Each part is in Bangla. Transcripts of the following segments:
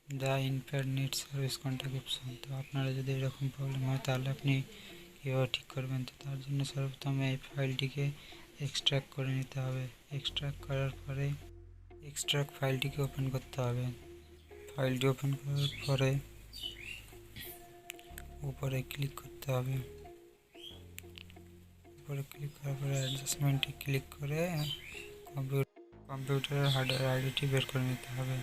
দ্য ইনপ্যাড নিড সার্ভিস কন্ট্যাক্ট অপশন। তো আপনারা যদি এরকম প্রবলেম হয় তাহলে আপনি কীভাবে ঠিক করবেন? তো তার জন্য সর্বপ্রথম এই ফাইলটিকে এক্সট্র্যাক্ট করে নিতে হবে। এক্সট্র্যাক্ট করার পরে এক্সট্র্যাক্ট ফাইলটিকে ওপেন করতে হবে। ফাইলটি ওপেন করার পরে উপরে ক্লিক করতে হবে। উপরে ক্লিক করার পরে অ্যাডজাস্টমেন্টে ক্লিক করে কম্পিউটারের হার্ডওয়্যার আইডিটি বের করে নিতে হবে।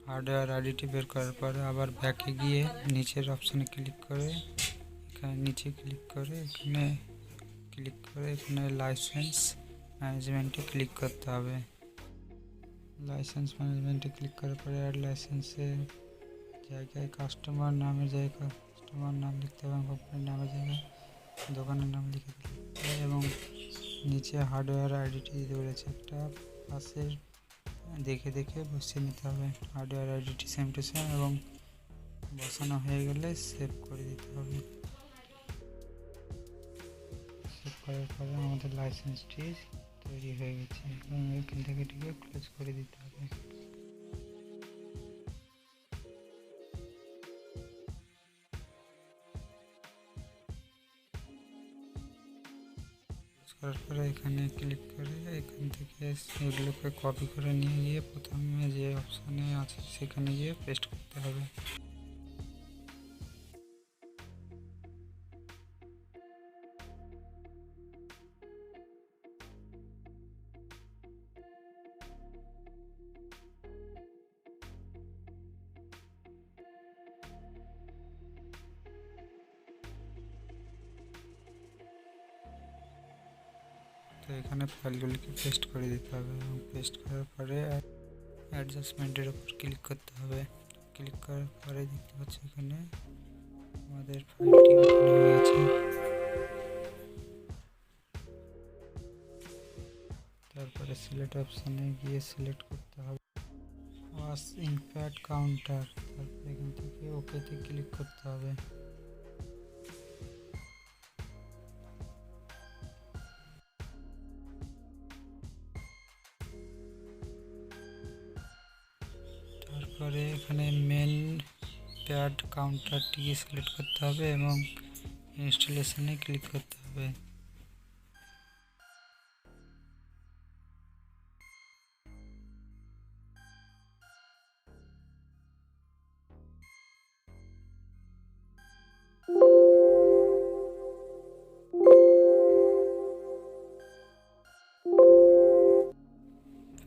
হার্ডওয়্যার আইডিটি বের করার পরে আবার ব্যাকে গিয়ে নিচের অপশানে ক্লিক করে এখানে নিচে ক্লিক করে এখানে লাইসেন্স ম্যানেজমেন্টে ক্লিক করতে হবে। লাইসেন্স ম্যানেজমেন্টে ক্লিক করার পরে অ্যাড লাইসেন্সের জায়গায় কাস্টমার নামের জায়গায় কাস্টমার নাম লিখতে হবে এবং কোম্পানির নামের জায়গায় দোকানের নাম লিখে দিতে হবে এবং নিচে হার্ডওয়্যার আইডিটি দিতে বলেছে একটা পাশের দেখে বসিয়ে নিতে হবে হার্ডওয়্যার আইডিটি সেম টু সেম এবং বসানো হয়ে গেলে সেভ করে দিতে হবে। সেভ করার পরে আমাদের লাইসেন্সটি তৈরি হয়ে গেছে এবং এখান থেকে এটিকে ক্লোজ করে দিতে হবে। করার পরে এখানে ক্লিক করে এখান থেকে সেগুলোকে কপি করে নিয়ে গিয়ে প্রথমে যে অপশানে আছে সেখানে গিয়ে পেস্ট করতে হবে। তো এখানে ফাইলগুলিকে পেস্ট করে দিতে হবে এবং পেস্ট করার পরে অ্যাডজাস্টমেন্টের উপর ক্লিক করতে হবে। ক্লিক করার পরে দেখতে পাচ্ছি এখানে আমাদের ফাইলটি ওপেন হয়ে গেছে। তারপরে সিলেক্ট অপশানে গিয়ে সিলেক্ট করতে হবে ওয়াশ ইনপ্যাড কাউন্টার। তারপরে এখান থেকে ওকেতে ক্লিক করতে হবে। তারপরে এখানে মেন প্যাড কাউন্টারটিকে সিলেক্ট করতে হবে এবং ইনস্টলেশনে ক্লিক করতে হবে।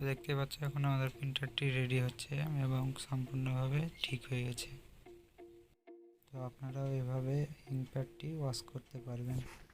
দেখতে পাচ্ছ এখন আমাদের প্রিন্টারটি রেডি হচ্ছে এবং সম্পূর্ণভাবে ঠিক হয়ে গেছে। তো আপনারাও এভাবে ইনপ্যাডটি ওয়াশ করতে পারবেন।